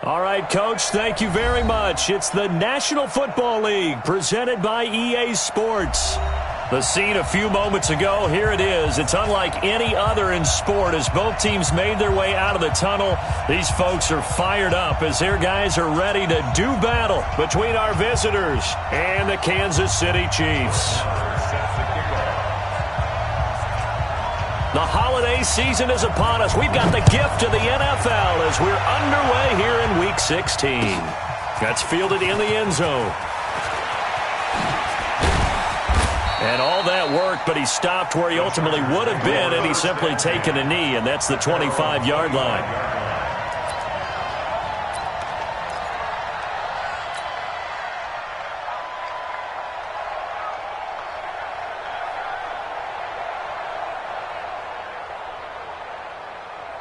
All right, Coach, thank you very much. It's the National Football League presented by EA Sports. The scene a few moments ago, here it is. It's unlike any other in sport as both teams made their way out of the tunnel. These folks are fired up as their guys are ready to do battle between our visitors and the Kansas City Chiefs. The holiday season is upon us. We've got the gift of the NFL as we're underway here in Week 16. That's fielded in the end zone. And all that work, but he stopped where he ultimately would have been had he simply taken a knee, and that's the 25-yard line.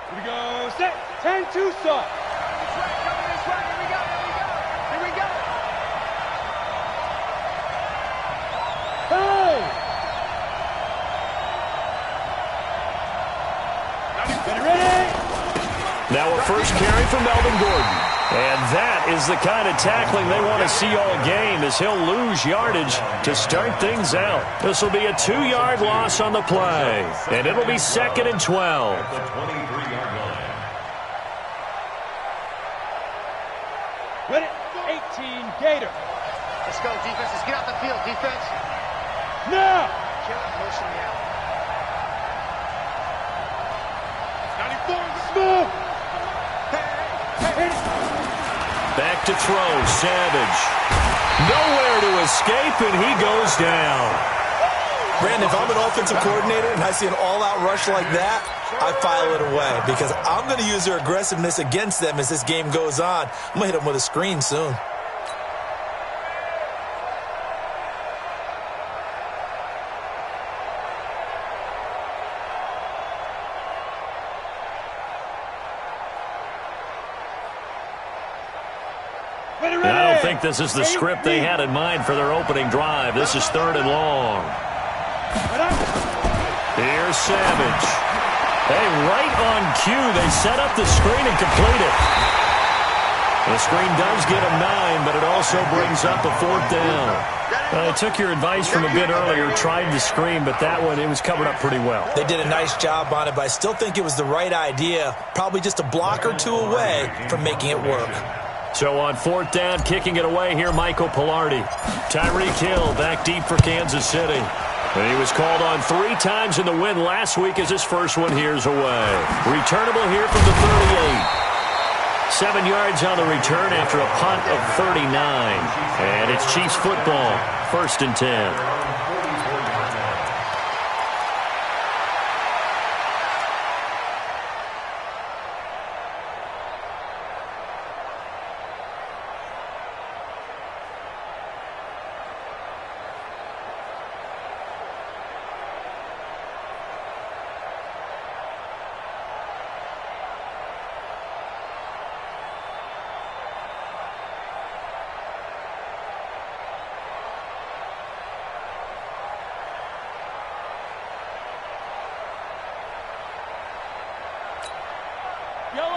Here we go, set, 10-2 start. Coming this way, here we go. Hey! Ready? Now a first carry for Melvin Gordon. And that is the kind of tackling they want to see all game as he'll lose yardage to start things out. This will be a 2-yard loss on the play. And it'll be 2nd and 12. Ready? 18, Gator. Let's go, defense. Let's get out the field, defense. Now! Kill it, motion me out. 94, smooth! Hey. Back to throw, Savage. Nowhere to escape, and he goes down. Brandon, if I'm an offensive coordinator and I see an all-out rush like that, I file it away because I'm going to use their aggressiveness against them as this game goes on. I'm going to hit them with a screen soon. I don't think this is the script they had in mind for their opening drive. This is 3rd and long. Here's Savage. Hey, right on cue, they set up the screen and complete it. The screen does get a 9, but it also brings up a 4th down. I took your advice from a bit earlier, tried the screen, but that one, it was covered up pretty well. They did a nice job on it, but I still think it was the right idea. Probably just a block or two away from making it work. So on 4th down, kicking it away here, Michael Pilardi. Tyreek Hill back deep for Kansas City. And he was called on 3 times in the win last week as his first one here's away. Returnable here from the 38. 7 yards on the return after a punt of 39. And it's Chiefs football, 1st and 10.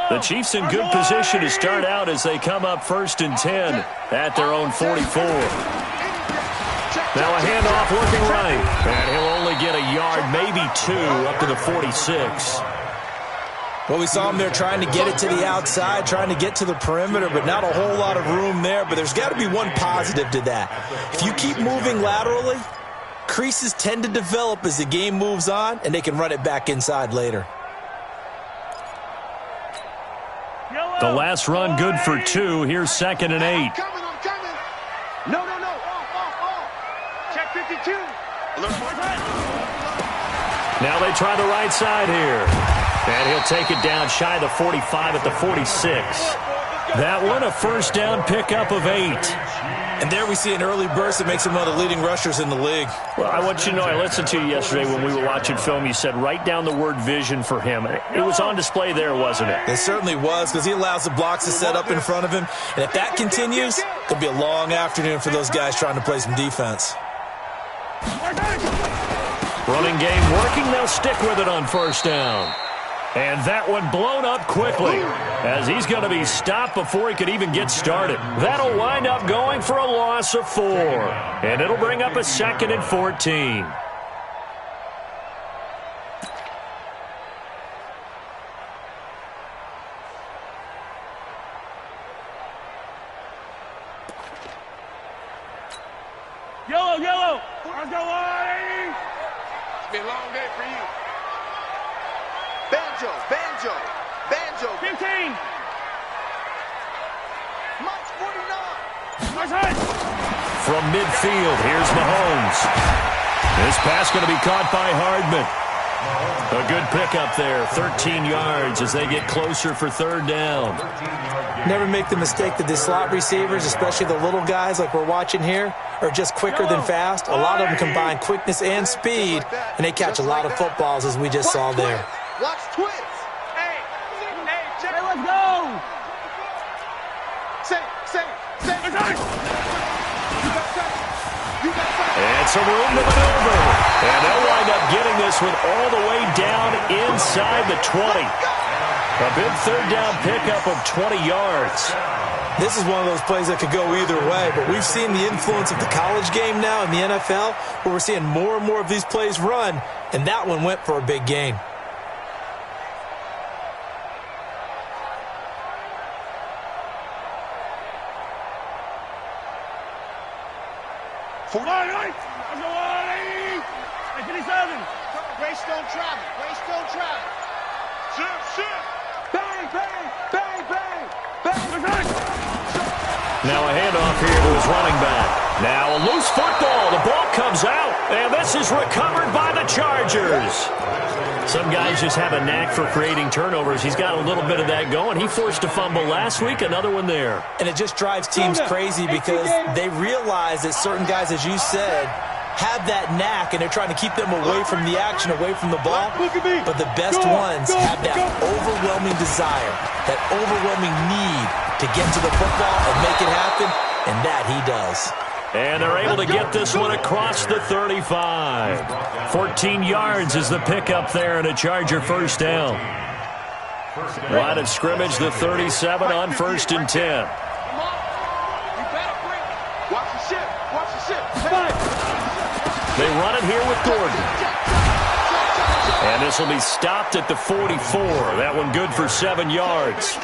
The Chiefs in good position to start out as they come up 1st and 10 at their own 44. Now a handoff working right. And he'll only get a yard, maybe 2, up to the 46. Well, we saw him there trying to get it to the outside, trying to get to the perimeter, but not a whole lot of room there. But there's got to be one positive to that. If you keep moving laterally, creases tend to develop as the game moves on, and they can run it back inside later. The last run good for 2. Here's 2nd and 8. I'm coming. No. Off. Check 52. Now they try the right side here. And he'll take it down shy of the 45 at the 46. That one, a 1st down pickup of 8. And there we see an early burst that makes him one of the leading rushers in the league. Well, I want you to know, I listened to you yesterday when we were watching film. You said write down the word vision for him. It was on display there, wasn't it? It certainly was, because he allows the blocks to set up in front of him. And if that continues, it'll be a long afternoon for those guys trying to play some defense. Running game working. They'll stick with it on 1st down. And that one blown up quickly as he's going to be stopped before he could even get started. That'll wind up going for a loss of 4. And it'll bring up a 2nd and 14. Yellow. Let's go, Artie. It's been a long day for you. Banjo. 15. Mike's 49. Nice hit. From midfield, here's Mahomes. This pass going to be caught by Hardman. A good pickup there, 13 yards as they get closer for 3rd down. Never make the mistake that the slot receivers, especially the little guys like we're watching here, are just quicker than fast. A lot of them combine quickness and speed, and they catch a lot of footballs, as we just saw there. Watch twins. Hey, check. Hey, let's go. Say. And some room to maneuver. And they'll wind up getting this one all the way down inside the 20. A big 3rd down pickup of 20 yards. This is one of those plays that could go either way, but we've seen the influence of the college game now in the NFL, where we're seeing more and more of these plays run, and that one went for a big gain. Let's go, Artie. 57. Greystone travel. Shit. Bang. Now a handoff here to his running back. Now a loose football. The ball comes out, and this is recovered by the Chargers. Some guys just have a knack for creating turnovers. He's got a little bit of that going. He forced a fumble last week, another one there. And it just drives teams crazy because they realize that certain guys, as you said, have that knack, and they're trying to keep them away from the action, away from the ball. But the best ones have that overwhelming desire, that overwhelming need to get to the football and make it happen, and that he does. And they're able to get this one across the 35. 14 yards is the pickup there, and a Charger 1st down. Line of scrimmage, the 37 on 1st and 10. Watch the ship. They run it here with Gordon. And this will be stopped at the 44. That one good for 7 yards.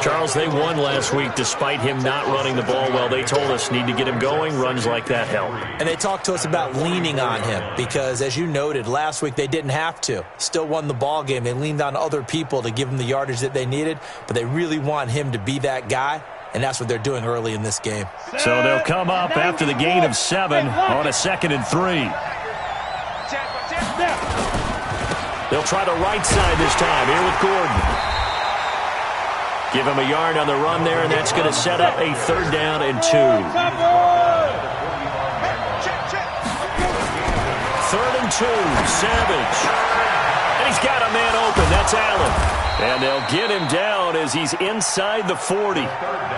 Charles, they won last week despite him not running the ball well. They told us need to get him going. Runs like that help. And they talked to us about leaning on him because, as you noted, last week they didn't have to. Still won the ball game. They leaned on other people to give them the yardage that they needed, but they really want him to be that guy, and that's what they're doing early in this game. So they'll come up after the gain of 7 on a 2nd and 3. They'll try the right side this time here with Gordon. Give him a yard on the run there, and that's going to set up a 3rd down and 2. 3rd and 2, Savage. And he's got a man open. That's Allen. And they'll get him down as he's inside the 40.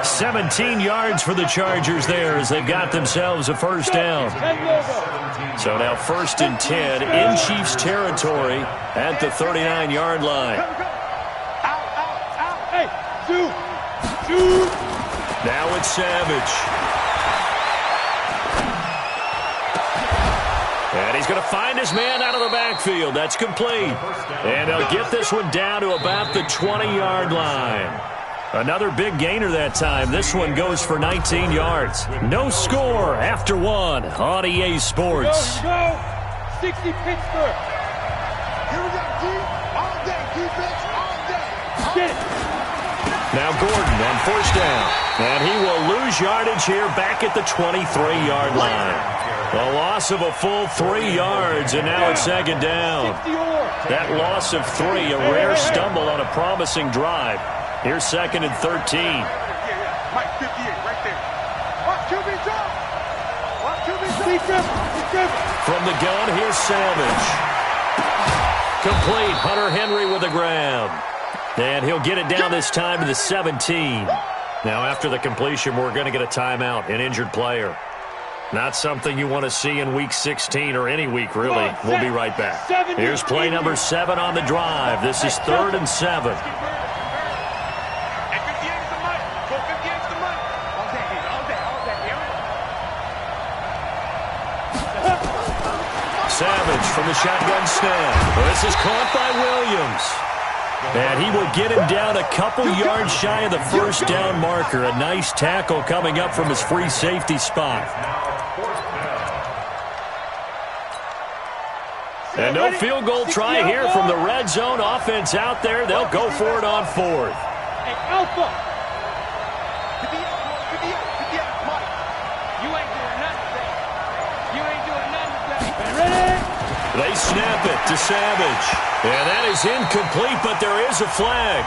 17 yards for the Chargers there as they've got themselves a 1st down. So now 1st and 10 in Chiefs territory at the 39-yard line. Now it's Savage. And he's going to find his man out of the backfield. That's complete. And they'll get this one down to about the 20-yard line. Another big gainer that time. This one goes for 19 yards. No score after 1 on EA Sports. Go. 60 Pittsburgh. Here we go, D. All day, defense, all day. Get it. Now Gordon on 1st down. And he will lose yardage here back at the 23-yard line. A loss of a full 3 yards, and now it's 2nd down. That loss of 3, a rare stumble on a promising drive. Here's 2nd and 13. Mike 58 right there. Watch QB drop. Watch QB drop. From the gun, here's Savage. Complete. Hunter Henry with a grab. And he'll get it down this time to the 17. Now after the completion, we're going to get a timeout, an injured player. Not something you want to see in Week 16 or any week, really. We'll be right back. Here's play number 7 on the drive. This is 3rd and 7. Savage from the shotgun snap. Well, this is caught by Williams. And he will get him down a couple yards shy of the first down marker. A nice tackle coming up from his free safety spot. And no field goal try here from the red zone offense out there. They'll go for it on 4th. Hey, Alpha. You ain't doing nothing. You ain't doing nothing. Ready? They snap it to Savage. And that is incomplete, but there is a flag.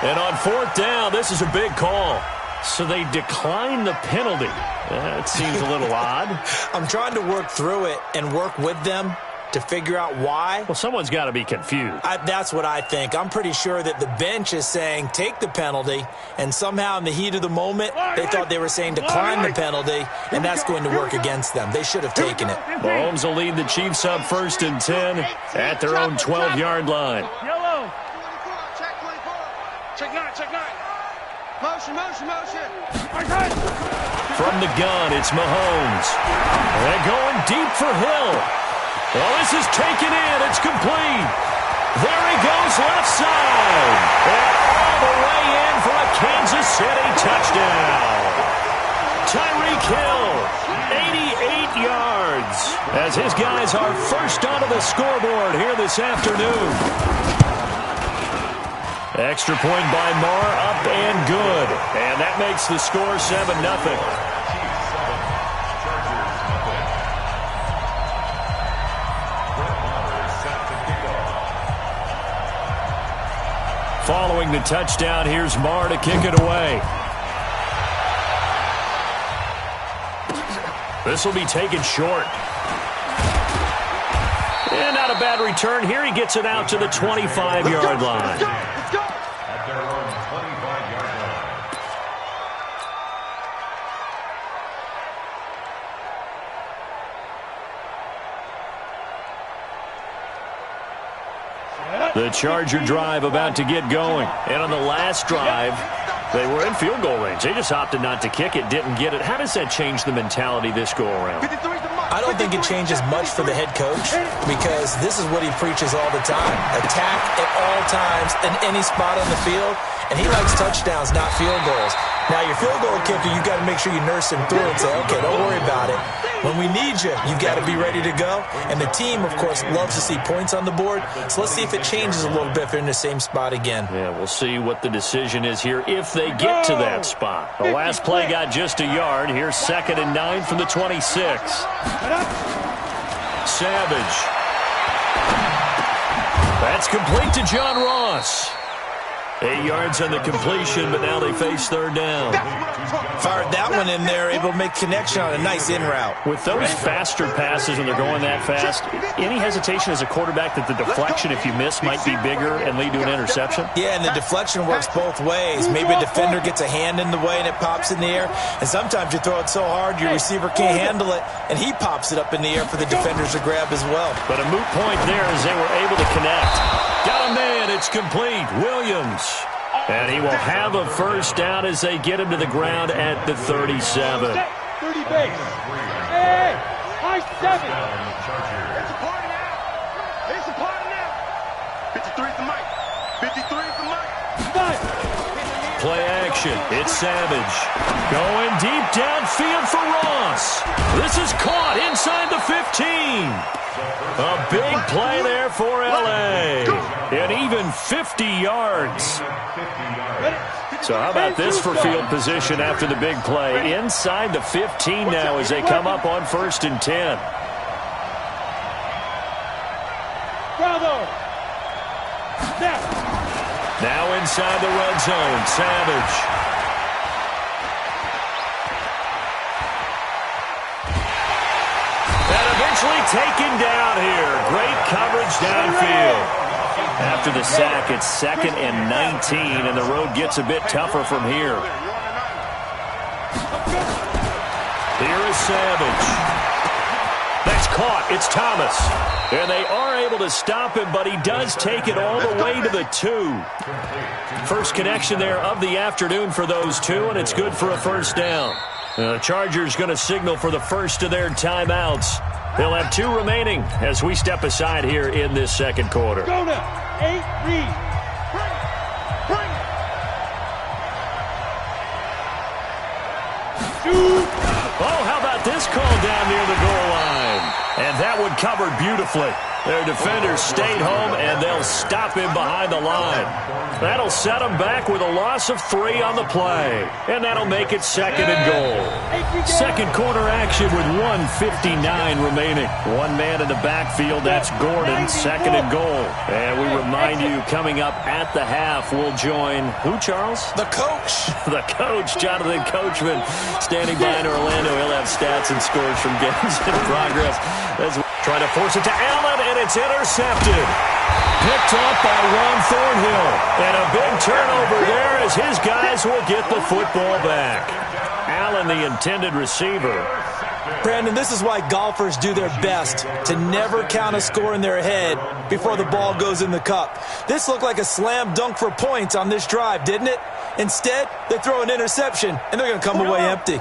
And on 4th down, this is a big call. So they decline the penalty. That seems a little odd. I'm trying to work through it and work with them to figure out why. Well, someone's got to be confused. That's what I think. I'm pretty sure that the bench is saying take the penalty, and somehow in the heat of the moment, they thought they were saying decline the penalty, and that's going to work against them. They should have taken it. Mahomes will lead the Chiefs up 1st and 10 at their own 12-yard line. Yellow. Check 24. Check 9, check 9. Motion. From the gun, it's Mahomes. They're going deep for Hill. Well, this is taken in. It's complete. There he goes left side. And all the way in for a Kansas City touchdown. Tyreek Hill, 88 yards, as his guys are first onto the scoreboard here this afternoon. Extra point by Marr, up and good. And that makes the score 7-0. Following the touchdown, here's Marr to kick it away. This will be taken short. And not a bad return here. He gets it out to the 25-yard line. Let's go. At their own 25-yard line. The Charger drive about to get going. And on the last drive, they were in field goal range. They just opted not to kick it, didn't get it. How does that change the mentality this go-around? I don't think it changes much for the head coach because this is what he preaches all the time. Attack at all times in any spot on the field, and he likes touchdowns, not field goals. Now, your field goal kicker, you've got to make sure you nurse him through and say, okay, don't worry about it. When we need you, you've got to be ready to go. And the team, of course, loves to see points on the board. So let's see if it changes a little bit if they're in the same spot again. Yeah, we'll see what the decision is here if they get to that spot. The last play got just a yard. Here's 2nd and 9 from the 26. Savage. That's complete to John Ross. 8 yards on the completion, but now they face 3rd down. Fired that one in there, able to make connection on a nice in route. With those faster passes when they're going that fast, any hesitation as a quarterback that the deflection, if you miss, might be bigger and lead to an interception? Yeah, and the deflection works both ways. Maybe a defender gets a hand in the way and it pops in the air. And sometimes you throw it so hard your receiver can't handle it, and he pops it up in the air for the defenders to grab as well. But a moot point there as they were able to connect. Got a man, it's complete. Williams. And he will have a first down as they get him to the ground at the 37. 30 base. Hey, high 7. It's a party now. It's a party now. 53 is the mic. 53 is the mic. Play action. It's Savage. Going deep downfield for Ross. This is caught inside the 15. A big play there for L.A. And even 50 yards. So how about this for field position after the big play? Inside the 15 now as they come up on 1st and 10. Bravo. Now inside the red zone, Savage. Taken down here. Great coverage downfield. After the sack, it's 2nd and 19, and the road gets a bit tougher from here. Here is Savage. That's caught. It's Thomas. And they are able to stop him, but he does take it all the way to the 2. First connection there of the afternoon for those two, and it's good for a first down. The Chargers going to signal for the first of their timeouts. They'll have 2 remaining as we step aside here in this second quarter. Go now. 8, read. Bring it. Oh, how about this call down near the goal line? And that one covered beautifully. Their defenders stayed home, and they'll stop him behind the line. That'll set them back with a loss of 3 on the play. And that'll make it second and goal. Second quarter action with 1:59 remaining. One man in the backfield, that's Gordon, second and goal. And we remind you, coming up at the half, we'll join who, Charles? The coach. The coach, Jonathan Coachman, standing by in Orlando. He'll have stats and scores from games in progress. Trying to force it to Allen, and it's intercepted. Picked up by Ron Thornhill. And a big turnover there as his guys will get the football back. Allen, the intended receiver. Brandon, this is why golfers do their best to never count a score in their head before the ball goes in the cup. This looked like a slam dunk for points on this drive, didn't it? Instead, they throw an interception, and they're going to come away empty.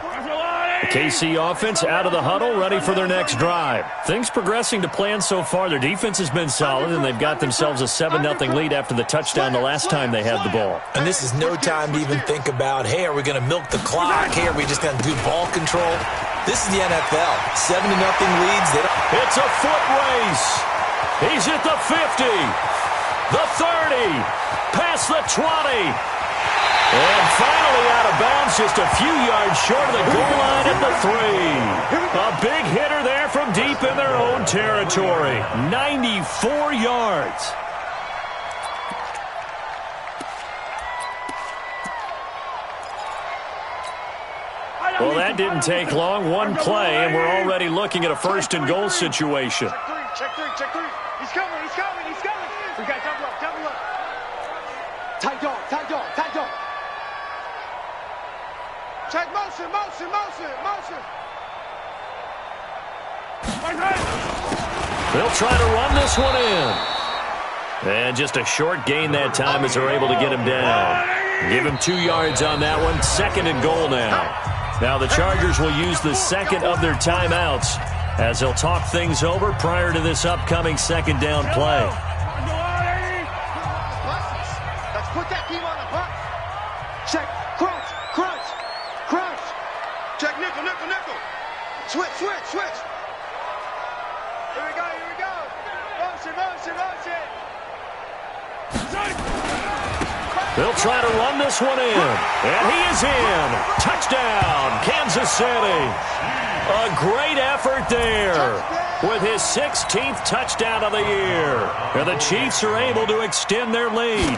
The KC offense out of the huddle, ready for their next drive. Things progressing to plan so far. Their defense has been solid, and they've got themselves a 7-0 lead after the touchdown the last time they had the ball. And this is no time to even think about, hey, are we going to milk the clock? Hey, are we just going to do ball control? This is the NFL. 7-0 leads. It's a foot race. He's at the 50, the 30, past the 20. And finally out of bounds, just a few yards short of the goal line at the 3. A big hitter there from deep in their own territory. 94 yards. Well, that didn't take long. One play, and we're already looking at a first and goal situation. Check three. He's coming. We got double up. Tight dog. Check motion. They'll try to run this one in. And just a short gain that time as they're able to get him down. Give him 2 yards on that one. Second and goal now. Now the Chargers will use the second of their timeouts as they'll talk things over prior to this upcoming second down play. Let's put that team on the bus. Check. Crunch. Check nickel. Switch. Here we go. Motion. They'll try to run this one in. And he is in. Touchdown, Kansas City. A great effort there with his 16th touchdown of the year. And the Chiefs are able to extend their lead.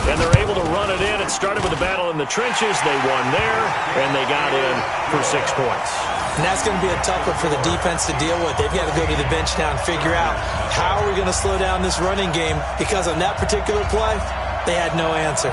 And they're able to run it in. It started with a battle in the trenches. They won there, and they got in for 6 points. And that's going to be a tough one for the defense to deal with. They've got to go to the bench now and figure out how are we going to slow down this running game, because on that particular play, they had no answer.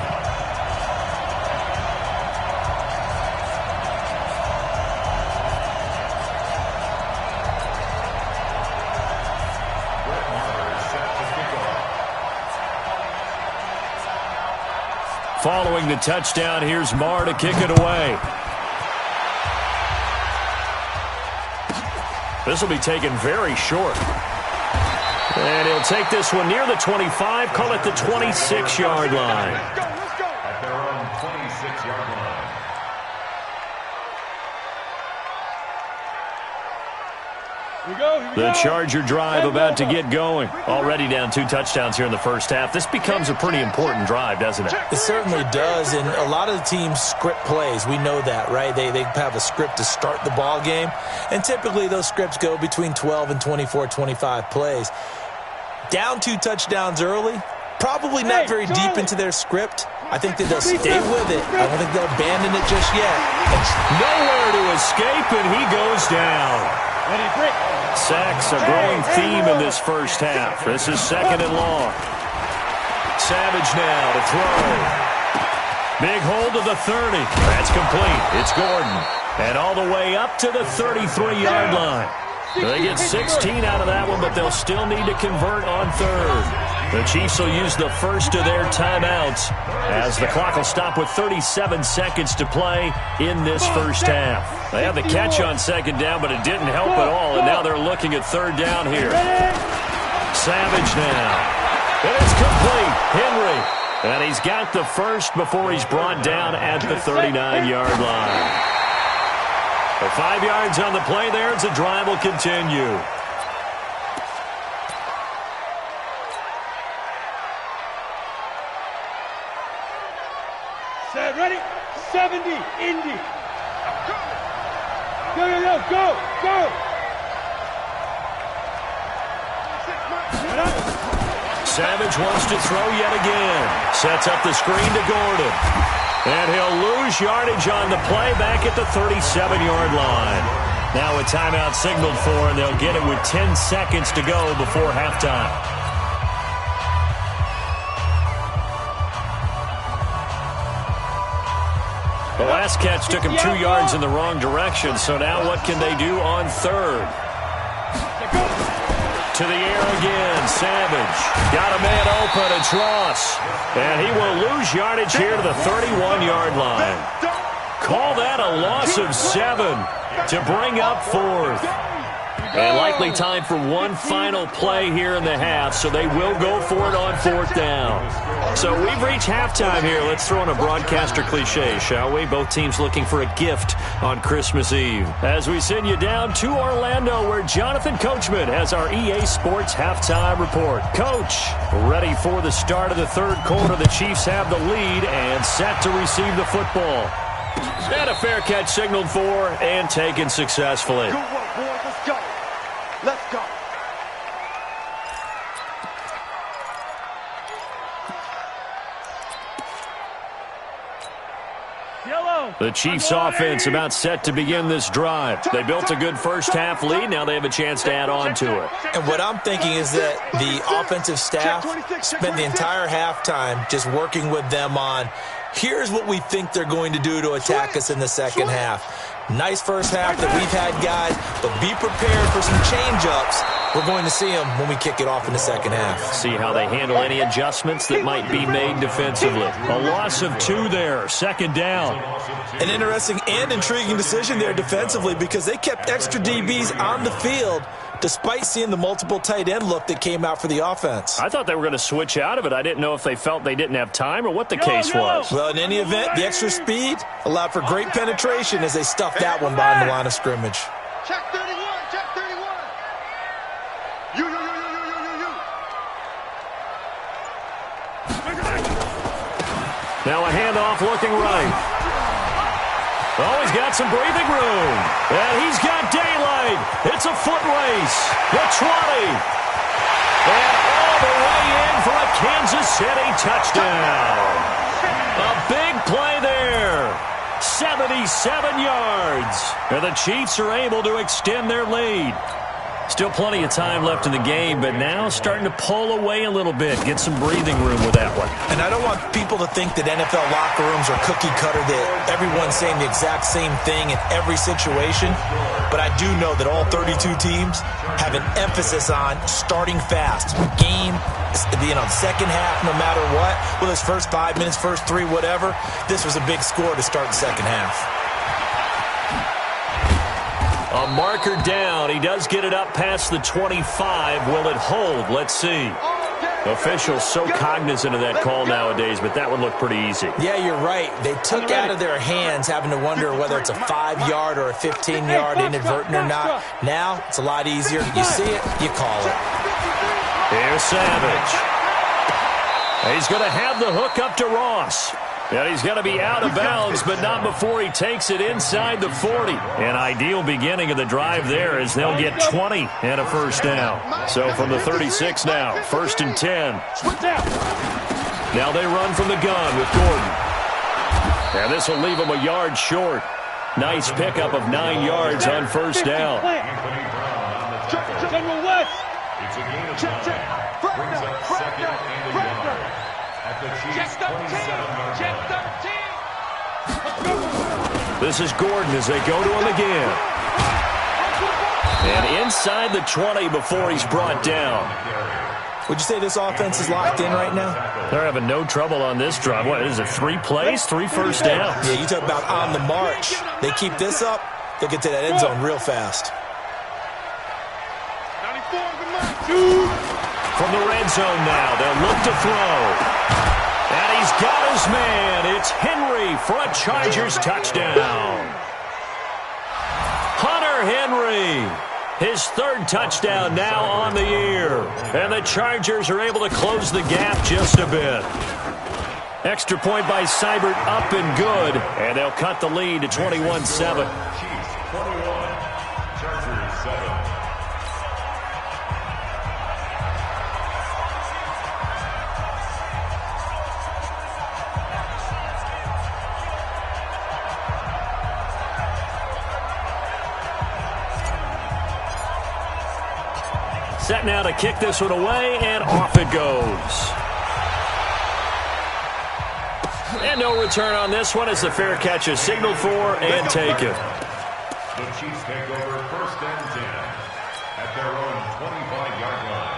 Following the touchdown, here's Marr to kick it away. This will be taken very short. And he'll take this one near the 25, call it the 26-yard line. Let's go. At their own 26-yard line. Here we go. The Charger drive about to get going. Already down 2 touchdowns here in the first half. This becomes a pretty important drive, doesn't it? It certainly does, and a lot of the teams script plays. We know that, right? They have a script to start the ball game, and typically those scripts go between 12 and 24, 25 plays. Down 2 touchdowns early, probably not very deep into their script. I think that they'll stay with it. I don't think they'll abandon it just yet. Nowhere to escape, and he goes down. Sacks, a growing theme in this first half. This is second and long. Savage now to throw. Big hold to the 30. That's complete. It's Gordon. And all the way up to the 33-yard line. They get 16 out of that one, but they'll still need to convert on third. The Chiefs will use the first of their timeouts as the clock will stop with 37 seconds to play in this first half. They had the catch on second down, but it didn't help at all, and now they're looking at third down here. Savage now. And it's complete. Henry. And he's got the first before he's brought down at the 39-yard line. For 5 yards on the play there, as the drive will continue. Set, ready? 70, Indy. Go. Savage wants to throw yet again. Sets up the screen to Gordon. And he'll lose yardage on the play back at the 37-yard line. Now a timeout signaled for, and they'll get it with 10 seconds to go before halftime. The last catch took him 2 yards in the wrong direction, so now what can they do on third? To the air again, Savage. Got a man open, it's Ross. And he will lose yardage here to the 31-yard line. Call that a loss of 7 to bring up fourth. And likely time for one final play here in the half, so they will go for it on fourth down. So we've reached halftime here. Let's throw in a broadcaster cliche, shall we? Both teams looking for a gift on Christmas Eve. As we send you down to Orlando, where Jonathan Coachman has our EA Sports halftime report. Coach, ready for the start of the third quarter. The Chiefs have the lead and set to receive the football. And a fair catch signaled for and taken successfully. Good work, boys. Let's go. Let's go. The Chiefs offense about set to begin this drive. They built a good first half lead. Now they have a chance to add on to it. And what I'm thinking is that the offensive staff spent the entire halftime just working with them on, here's what we think they're going to do to attack us in the second half. Nice first half that we've had, guys, but be prepared for some change-ups. We're going to see them when we kick it off in the second half. See how they handle any adjustments that might be made defensively. A loss of 2 there, second down. An interesting and intriguing decision there defensively because they kept extra DBs on the field despite seeing the multiple tight end look that came out for the offense. I thought they were going to switch out of it. I didn't know if they felt they didn't have time or what the case was. Well, in any event, the extra speed allowed for great penetration as they stuffed that one behind the line of scrimmage. Check 31, check 31. You. Now a handoff looking right. Oh, he's got some breathing room. And he's got daylight. It's a foot race. The 20. And all the way in for a Kansas City touchdown. A big play there. 77 yards. And the Chiefs are able to extend their lead. Still plenty of time left in the game, but now starting to pull away a little bit. Get some breathing room with that one. And I don't want people to think that NFL locker rooms are cookie cutter, that everyone's saying the exact same thing in every situation. But I do know that all 32 teams have an emphasis on starting fast. Game, second half, no matter what. Whether it's first 5 minutes, first 3, whatever. This was a big score to start the second half. A marker down. He does get it up past the 25. Will it hold? Let's see. Officials so cognizant of that call nowadays, but that would look pretty easy. Yeah, you're right. They took out of their hands having to wonder whether it's a 5-yard or a 15-yard inadvertent or not. Now, it's a lot easier. You see it, you call it. Here's Savage. He's going to have the hook up to Ross. And he's going to be out of bounds, but not before he takes it inside the 40. An ideal beginning of the drive there as they'll get 20 and a first down. So from the 36 now, first and 10. Now they run from the gun with Gordon. And this will leave him a yard short. Nice pickup of 9 yards on first down. General West. It's a gain of 9. Brings up second and 1. At the Chiefs' 27-yard line. This is Gordon as they go to him again. And inside the 20 before he's brought down. Would you say this offense is locked in right now? They're having no trouble on this drive. What is it, 3 plays, 3 first downs? Yeah, you talk about on the march. They keep this up, they'll get to that end zone real fast. 94 From the red zone now, they'll look to throw. And he's got his man. It's Henry for a Chargers touchdown. Hunter Henry. His 3rd touchdown now on the year. And the Chargers are able to close the gap just a bit. Extra point by Seibert up and good. And they'll cut the lead to 21-7. Set now to kick this one away, and off it goes. And no return on this one as the fair catch is signaled for and taken. The Chiefs take over 1st and 10 at their own 25-yard line.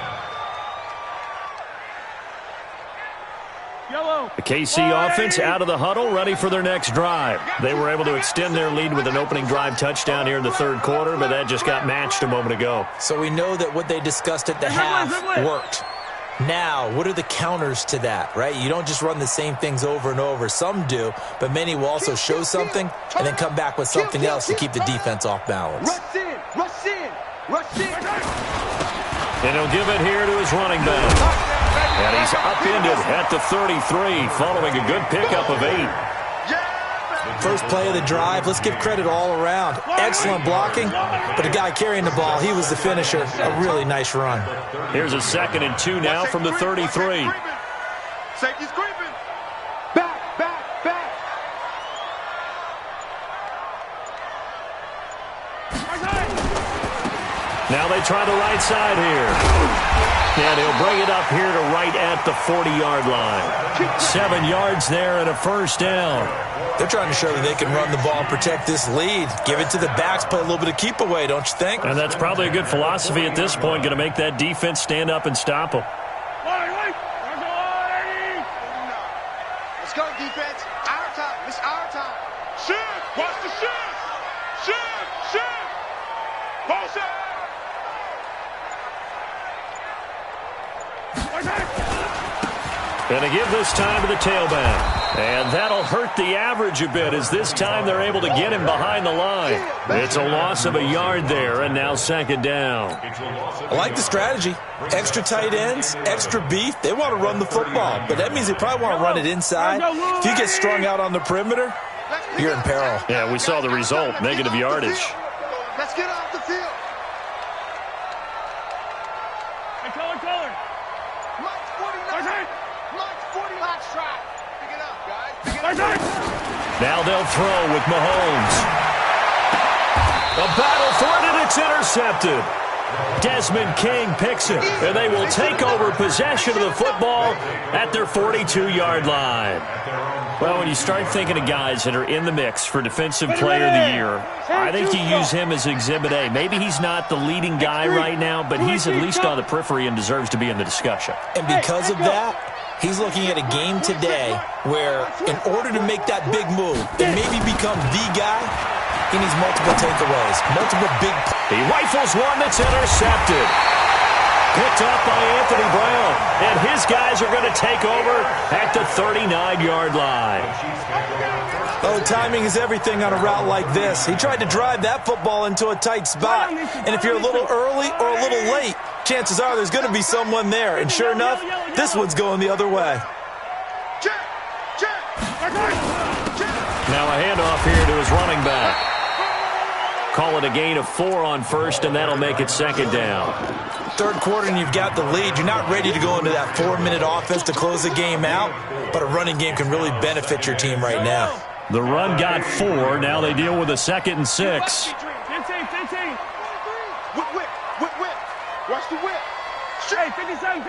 The KC offense out of the huddle, ready for their next drive. They were able to extend their lead with an opening drive touchdown here in the 3rd quarter, but that just got matched a moment ago. So we know that what they discussed at the half worked. Now, what are the counters to that, right? You don't just run the same things over and over. Some do, but many will also show something and then come back with something else to keep the defense off balance. Rush in, rush in, rush in. And he'll give it here to his running back. And he's upended at the 33 following a good pickup of 8. First play of the drive, let's give credit all around. Excellent blocking, but the guy carrying the ball, he was the finisher. A really nice run. Here's a 2nd and 2 now from the 33. Safety's creeping. Back, back, back. Now they try the right side here. And he'll bring it up here to right at the 40-yard line. 7 yards there and a 1st down. They're trying to show that they can run the ball and protect this lead. Give it to the backs, play a little bit of keep away, don't you think? And that's probably a good philosophy at this point, going to make that defense stand up and stop them. Let's go, defense. Our time. It's our time. Shift. Watch the shift. Shift. Shift. Motion. And to give this time to the tailback. And that'll hurt the average a bit as this time they're able to get him behind the line. It's a loss of a yard there, and now 2nd down. I like the strategy. Extra tight ends, extra beef. They want to run the football, but that means they probably want to run it inside. If you get strung out on the perimeter, you're in peril. Yeah, we saw the result, negative yardage. Let's get off the field. Now they'll throw with Mahomes. A battle for it, and it's intercepted. Desmond King picks it, and they will take over possession of the football at their 42-yard line. Well, when you start thinking of guys that are in the mix for Defensive Player of the Year, I think you use him as Exhibit A. Maybe he's not the leading guy right now, but he's at least on the periphery and deserves to be in the discussion. And because of that, he's looking at a game today where in order to make that big move and maybe become the guy, he needs multiple takeaways, multiple big. He rifles one that's intercepted. Picked up by Anthony Brown, and his guys are going to take over at the 39-yard line. Oh, timing is everything on a route like this. He tried to drive that football into a tight spot, and if you're a little early or a little late, chances are there's going to be someone there, and sure enough, this one's going the other way. Now a handoff here to his running back. Call it a gain of 4 on 1st, and that'll make it 2nd down. 3rd quarter and you've got the lead. You're not ready to go into that 4-minute offense to close the game out, but a running game can really benefit your team right now. The run got 4. Now they deal with a 2nd and 6. 15. Whip. Watch the whip. Hey, 57.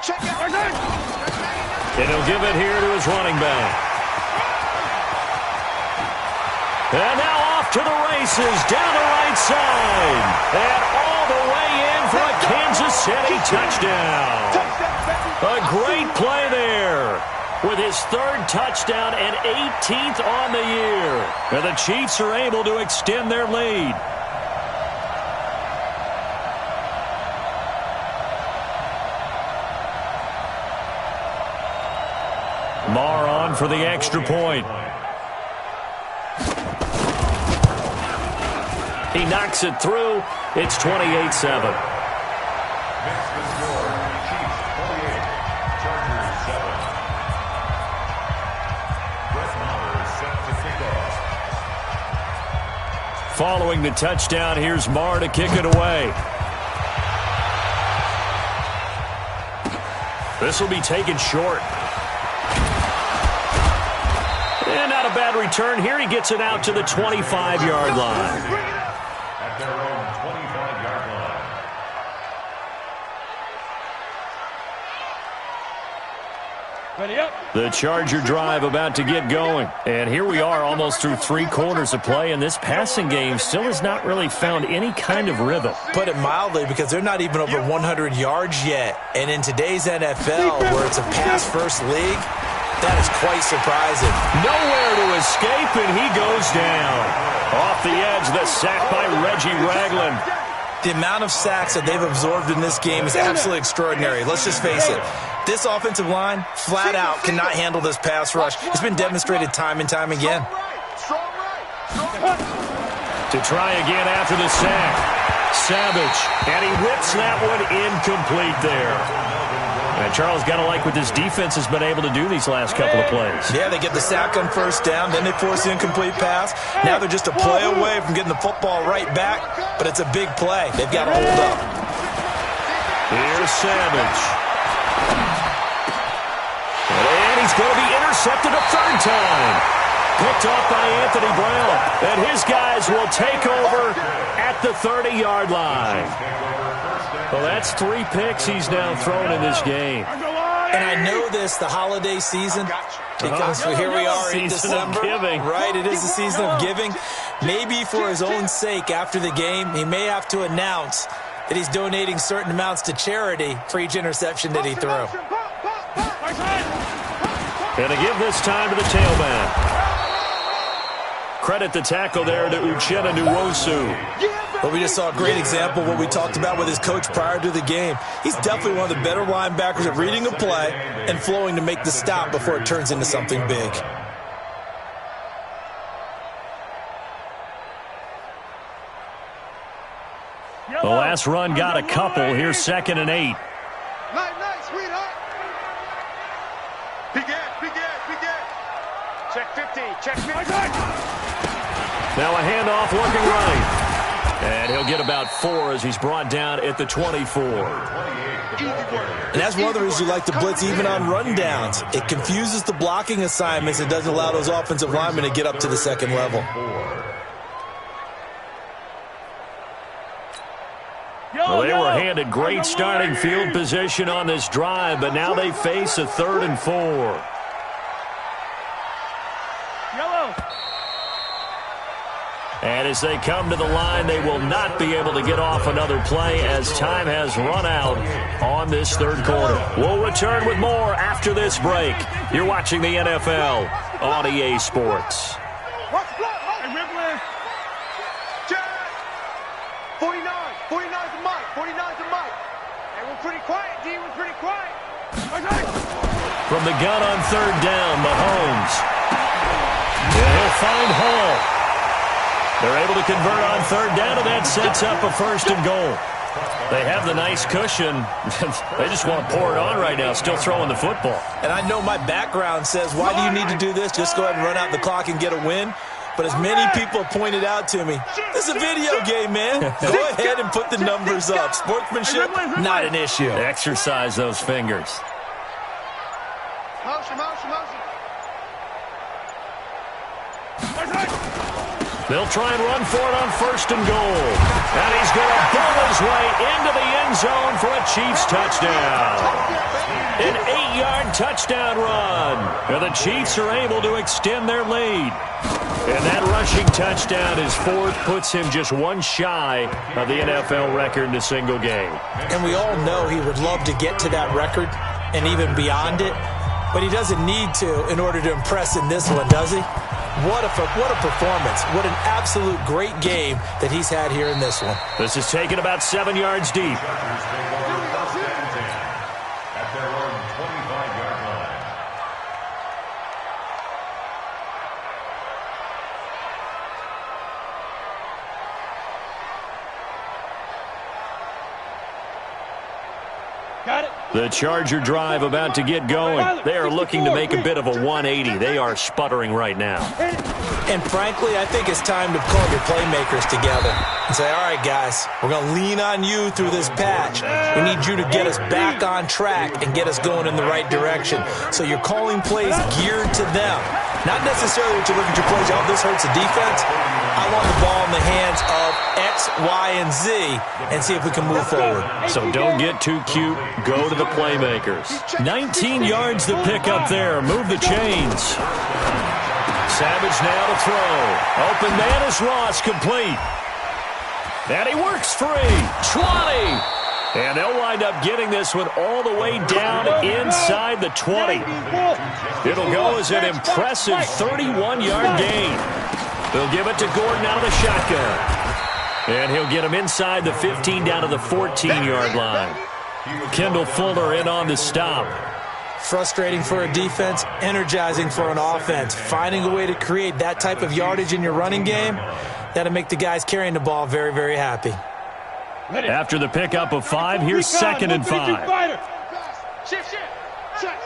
Check out. And he'll give it here to his running back. And now off to the races, down the right side. And all the way in for a Kansas City touchdown. A great play there with his third touchdown and 18th on the year. And the Chiefs are able to extend their lead. Marr on for the extra point. He knocks it through. It's 28-7. Following the touchdown, here's Marr to kick it away. This will be taken short. And not a bad return. Here he gets it out to the 25-yard line. At their own 25-yard line. Ready up. The Charger drive about to get going. And here we are almost through 3 quarters of play, and this passing game still has not really found any kind of rhythm. Put it mildly, because they're not even over 100 yards yet. And in today's NFL, where it's a pass-first league, that is quite surprising. Nowhere to escape, and he goes down. Off the edge, the sack by Reggie Ragland. The amount of sacks that they've absorbed in this game is absolutely extraordinary. Let's just face it. This offensive line, flat out, cannot handle this pass rush. It's been demonstrated time and time again. To try again after the sack. Savage, and he whips that one incomplete there. And Charles, got to like what this defense has been able to do these last couple of plays. Yeah, they get the sack on first down, then they force the incomplete pass. Now they're just a play away from getting the football right back, but it's a big play. They've got to hold up. Here's Savage. And he's going to be intercepted a third time. Picked off by Anthony Brown. And his guys will take over at the 30-yard line. Well, that's 3 picks he's now thrown in this game. And I know this, the holiday season, because here we are in December. Right, it is the season of giving. Maybe for his own sake, after the game, he may have to announce that he's donating certain amounts to charity for each interception that he threw. And to give this time to the tailback. Credit the tackle there to Uchenna Nwosu. But we just saw a great example of what we talked about with his coach prior to the game. He's definitely one of the better linebackers at reading a play and flowing to make the stop before it turns into something big. The last run got a couple. Here's 2nd and 8. Night, sweetheart. Begin. Check 50. Check 50. Now a handoff looking right. And he'll get about 4 as he's brought down at the 24. And that's one of the reasons you like to blitz even on rundowns. It confuses the blocking assignments and doesn't allow those offensive linemen to get up to the second level. Well, they were handed great starting field position on this drive, but now they face a 3rd and 4. And as they come to the line, they will not be able to get off another play as time has run out on this 3rd quarter. We'll return with more after this break. You're watching the NFL on EA Sports. 49's the mic. 49's the mic. Hey, we're pretty quiet, D. We're pretty quiet. From the gun on 3rd down, Mahomes. And he'll find Hall. They're able to convert on 3rd down, and that sets up a 1st and goal. They have the nice cushion. They just want to pour it on right now, still throwing the football. And I know my background says, why do you need to do this? Just go ahead and run out the clock and get a win. But as many people have pointed out to me, this is a video game, man. Go ahead and put the numbers up. Sportsmanship, not an issue. Exercise those fingers. Motion. They'll try and run for it on 1st and goal. And he's going to bowl his way into the end zone for a Chiefs touchdown. An 8-yard touchdown run. And the Chiefs are able to extend their lead. And that rushing touchdown, his 4th, puts him just one shy of the NFL record in a single game. And we all know he would love to get to that record and even beyond it. But he doesn't need to in order to impress in this one, does he? What a performance. What an absolute great game that he's had here in this one. This is taken about 7 yards deep. At their own 25-yard line. Got it. The Charger drive about to get going. They are looking to make a bit of a 180. They are sputtering right now. And frankly, I think it's time to call your playmakers together and say, all right, guys, we're going to lean on you through this patch. We need you to get us back on track and get us going in the right direction. So you're calling plays geared to them. Not necessarily that you look at your plays, oh, this hurts the defense. I want the ball in the hands of X, Y, and Z and see if we can move forward. So don't get too cute. Go to the playmakers. 19 yards to pick up there. Move the chains. Savage now to throw. Open man is Ross, complete. And he works free. 20. And they'll wind up getting this one all the way down inside the 20. It'll go as an impressive 31-yard gain. They'll give it to Gordon out of the shotgun. And he'll get him inside the 15 down to the 14-yard line. Kendall Fuller in on the stop. Frustrating for a defense, energizing for an offense. Finding a way to create that type of yardage in your running game, that'll make the guys carrying the ball very, very happy. After the pickup of 5, here's 2nd and 5. Shift. Check.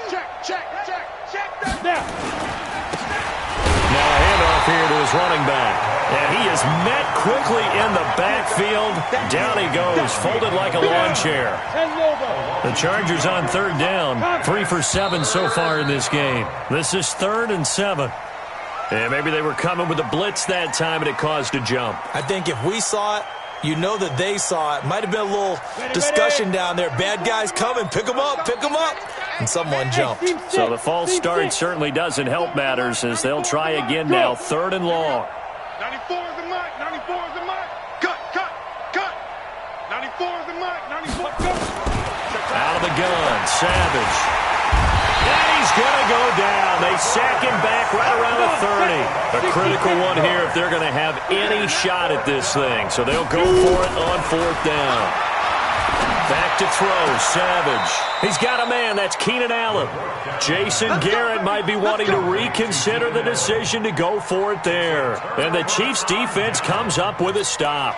Now a handoff here to his running back. And he is met quickly in the backfield. Down he goes, folded like a lawn chair. The Chargers on 3rd down. 3 for 7 so far in this game. This is 3rd and 7. And maybe they were coming with a blitz that time and it caused a jump. I think if we saw it, you know that they saw it. Might have been a little discussion down there. Bad guys coming. Pick them up. And someone jumped. So the false start certainly doesn't help matters as they'll try again now. 3rd and long. 94 is the mark. 94 is the mark. Cut. 94 is the mark. 94, go. Out of the gun, Savage. And he's going to go down. They sack him back right around the 30. A critical one here if they're going to have any shot at this thing. So they'll go for it on 4th down. Back to throw, Savage. He's got a man, that's Keenan Allen. Jason Garrett might be wanting to reconsider the decision to go for it there. And the Chiefs defense comes up with a stop.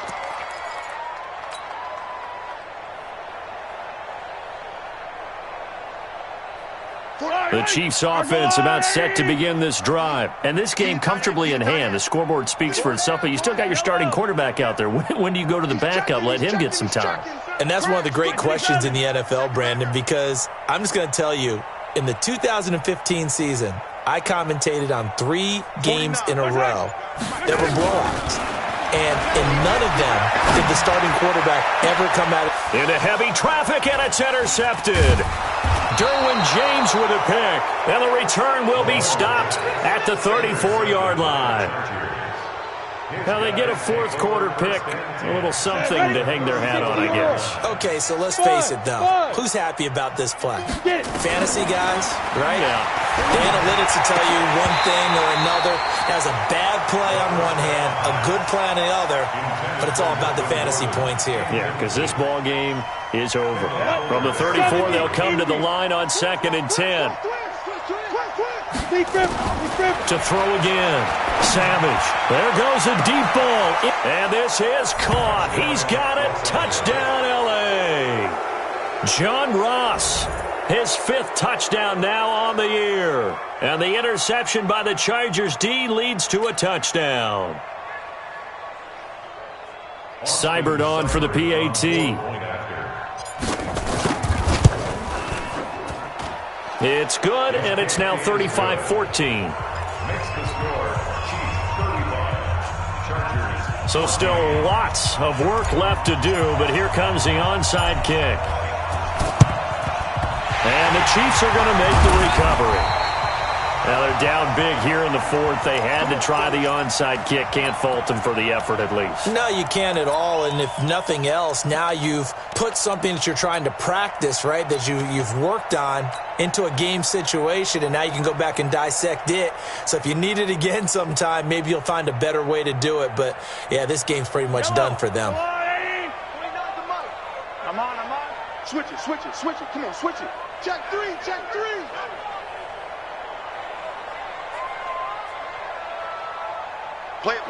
The Chiefs offense about set to begin this drive. And this game comfortably in hand. The scoreboard speaks for itself, but you still got your starting quarterback out there. When do you go to the backup? Let him get some time. And that's one of the great questions in the NFL, Brandon, because I'm just going to tell you, in the 2015 season, I commentated on 3 games in a row that were blowouts. And in none of them did the starting quarterback ever come out. Into heavy traffic, and it's intercepted. Derwin James with a pick, and the return will be stopped at the 34-yard line. Now they get a 4th quarter pick, a little something to hang their hat on, I guess. Okay, so let's face it, though. Who's happy about this play? Fantasy guys, right? Yeah. The analytics will tell you one thing or another. Has a bad play on one hand, a good play on the other, but it's all about the fantasy points here. Yeah, because this ball game is over. From the 34, they'll come to the line on 2nd and 10. To throw again. Savage. There goes a deep ball. And this is caught. He's got it. Touchdown, L.A. John Ross. His 5th touchdown now on the year. And the interception by the Chargers D leads to a touchdown. Seibert on for the PAT. It's good, and it's now 35-14. Makes the score Chiefs 35, So still lots of work left to do, but here comes the onside kick. And the Chiefs are going to make the recovery. Now they're down big here in the fourth. They had to try the onside kick. Can't fault them for the effort at least. No, you can't at all. And if nothing else, now you've put something that you're trying to practice, right, that you've worked on into a game situation, and now you can go back and dissect it. So if you need it again sometime, maybe you'll find a better way to do it. But, yeah, this game's pretty much done for them. I'm on. Switch it. Come on, switch it. Check three. Play it.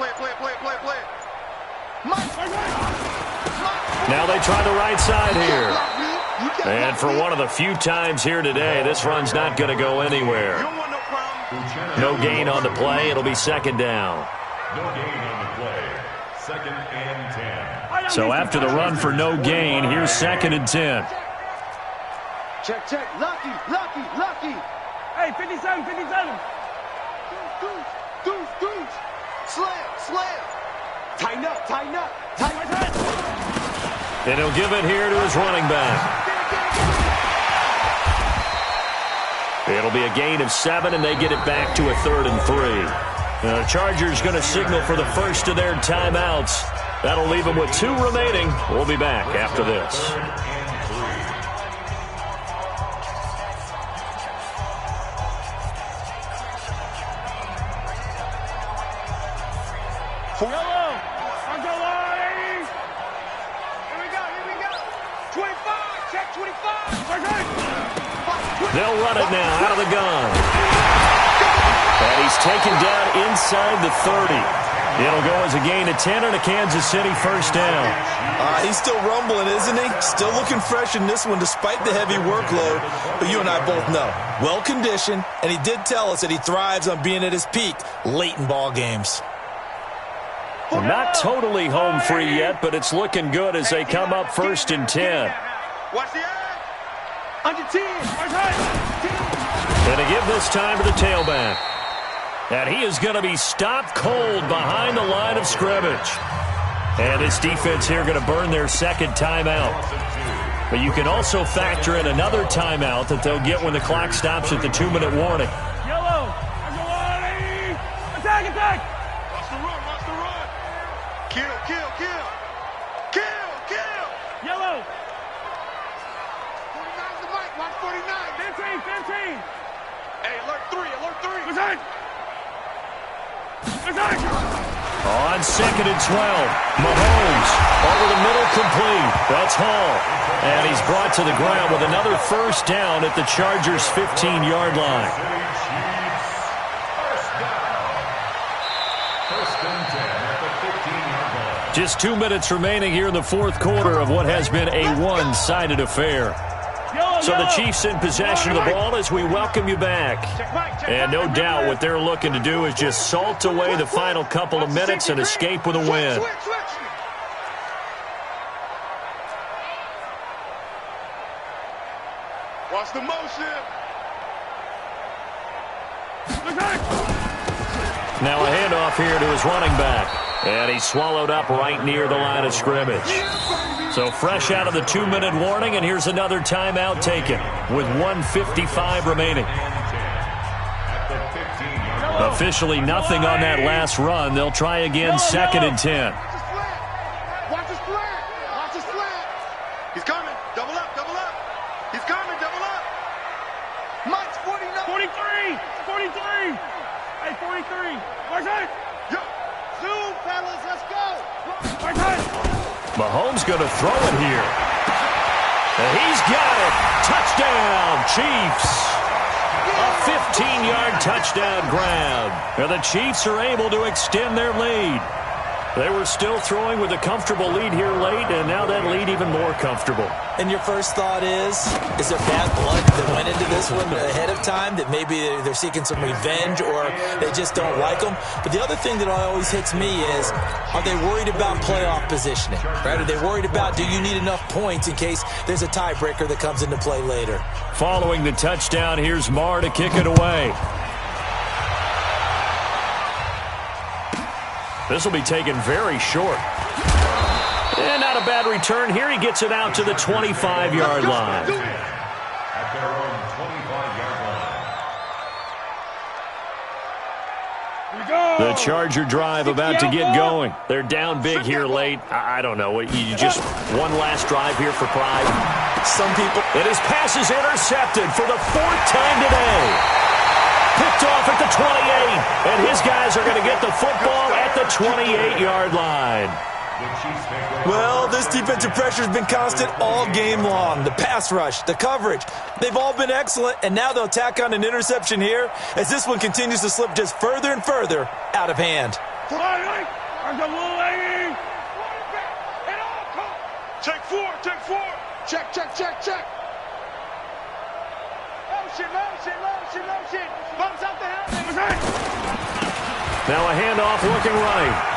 Now they try the right side here. And for one of the few times here today, this run's not going to go anywhere. No gain on the play. It'll be second down. No gain on the play. Second and 10. So after the run for no gain, here's second and 10. Check. Lucky. Hey, 57. Goose. Slam. Tighten up. And he'll give it here to his running back. It'll be a gain of 7, and they get it back to a 3rd and 3. The Chargers going to signal for the first of their timeouts. That'll leave them with 2 remaining. We'll be back after this. Yellow. Here we go. 25. Check 25. They'll run it now out of the gun. And he's taken down inside the 30. It'll go as a gain of 10 and a Kansas City first down. He's still rumbling, isn't he? Still looking fresh in this one despite the heavy workload. But you and I both know, well-conditioned, and he did tell us that he thrives on being at his peak late in ball games. Well, not totally home free yet, but it's looking good as they come up first and 10. Watch the eye. Under 10. And to give this time to the tailback. And he is going to be stopped cold behind the line of scrimmage. And this defense here going to burn their second timeout. But you can also factor in another timeout that they'll get when the clock stops at the 2-minute warning. Yellow. Attack. Watch the run. Kill. Yellow. 49's the mic. Watch 49. 15. Hey, alert 3. On second and 12, Mahomes over the middle complete. That's Hall. And he's brought to the ground with another first down at the Chargers' 15-yard line. First and 10 at the 15-yard line. Just 2 minutes remaining here in the fourth quarter of what has been a one-sided affair. So the Chiefs in possession of the ball as we welcome you back. And no doubt what they're looking to do is just salt away the final couple of minutes and escape with a win. Watch the motion. Now a handoff here to his running back. And he's swallowed up right near the line of scrimmage. So fresh out of the 2-minute warning, and here's another timeout taken with 1:55 remaining. Officially nothing on that last run. They'll try again second and 10. Watch the slant. He's coming. Double up. He's coming. Double up. Mike's 49. 43. Hey, 43. Where's it? Yo. Zoom, fellas. Let's go. Where's it? Mahomes going to throw it here. And he's got it. Touchdown, Chiefs. A 15-yard touchdown grab. And the Chiefs are able to extend their lead. They were still throwing with a comfortable lead here late, and now that lead even more comfortable. And your first thought is there bad blood that went into this one ahead of time, that maybe they're seeking some revenge or they just don't like them? But the other thing that always hits me is, are they worried about playoff positioning? Right? Are they worried about, do you need enough points in case there's a tiebreaker that comes into play later? Following the touchdown, here's Marr to kick it away. This will be taken very short. And not a bad return here. He gets it out to the 25-yard line. At their own 25-yard line. The Charger drive about to get going. They're down big here late. I don't know. You just one last drive here for pride. Some people. And his pass is intercepted for the 4th time today. Picked off at the 28. And his guys are going to get the football at the 28-yard line. Well, this defensive pressure has been constant all game long. The pass rush, the coverage, they've all been excellent, and now they'll tack on an interception here as this one continues to slip just further and further out of hand. Take four. Check. Motion. Bumps up the helmet. Now a handoff looking right.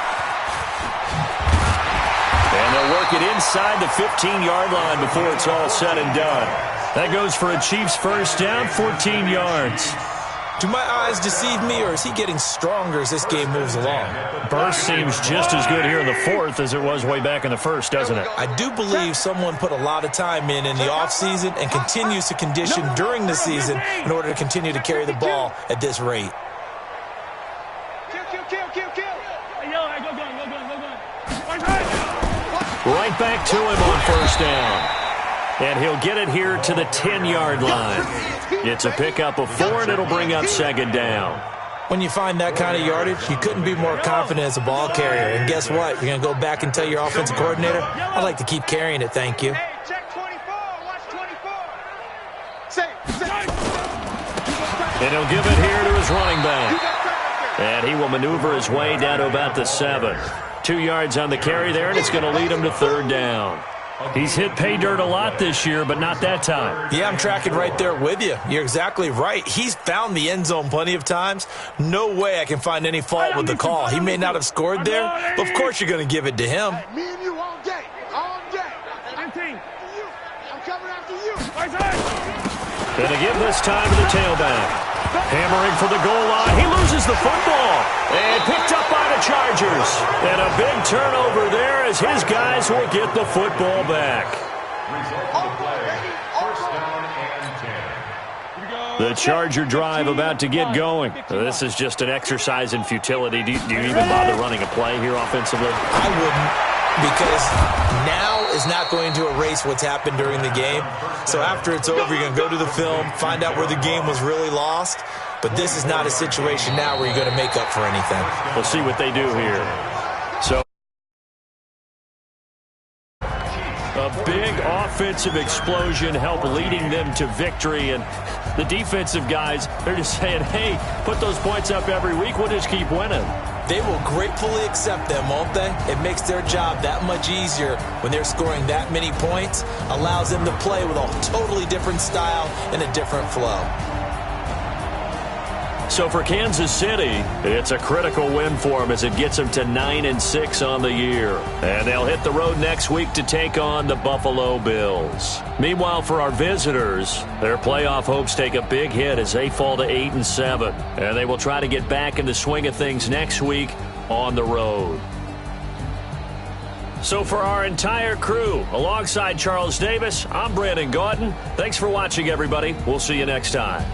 And they'll work it inside the 15-yard line before it's all said and done. That goes for a Chiefs first down, 14 yards. Do my eyes deceive me, or is he getting stronger as this game moves along? Burst seems just as good here in the 4th as it was way back in the 1st, doesn't it? I do believe someone put a lot of time in the offseason and continues to condition during the season in order to continue to carry the ball at this rate. Kill. Right back to him on first down. And he'll get it here to the 10-yard line. It's a pickup of 4, and it'll bring up 2nd down. When you find that kind of yardage, you couldn't be more confident as a ball carrier. And guess what? You're going to go back and tell your offensive coordinator, I'd like to keep carrying it, thank you. Hey, check 24. Watch 24. Say. And he'll give it here to his running back. And he will maneuver his way down to about the 7. 2 yards on the carry there, and it's going to lead him to 3rd down. He's hit pay dirt a lot this year, but not that time. Yeah, I'm tracking right there with you. You're exactly right. He's found the end zone plenty of times. No way I can find any fault with the call. He may not have scored there, but of course you're going to give it to him. Me and you all day. I'm coming after you. Going to give this time to the tailback. Hammering for the goal line. He loses the football. And picked up by the Chargers. And a big turnover there as his guys will get the football back. Result of the play, first down and 10. The Charger drive about to get going. This is just an exercise in futility. Do you even bother running a play here offensively? I wouldn't, because now is not going to erase what's happened during the game. So after it's over, you're going to go to the film, find out where the game was really lost. But this is not a situation now where you're going to make up for anything. We'll see what they do here. So a big offensive explosion helped leading them to victory. And the defensive guys, they're just saying, hey, put those points up every week. We'll just keep winning. They will gratefully accept them, won't they? It makes their job that much easier when they're scoring that many points. Allows them to play with a totally different style and a different flow. So for Kansas City, it's a critical win for them as it gets them to 9-6 on the year. And they'll hit the road next week to take on the Buffalo Bills. Meanwhile, for our visitors, their playoff hopes take a big hit as they fall to 8-7. And they will try to get back in the swing of things next week on the road. So for our entire crew, alongside Charles Davis, I'm Brandon Gautin. Thanks for watching, everybody. We'll see you next time.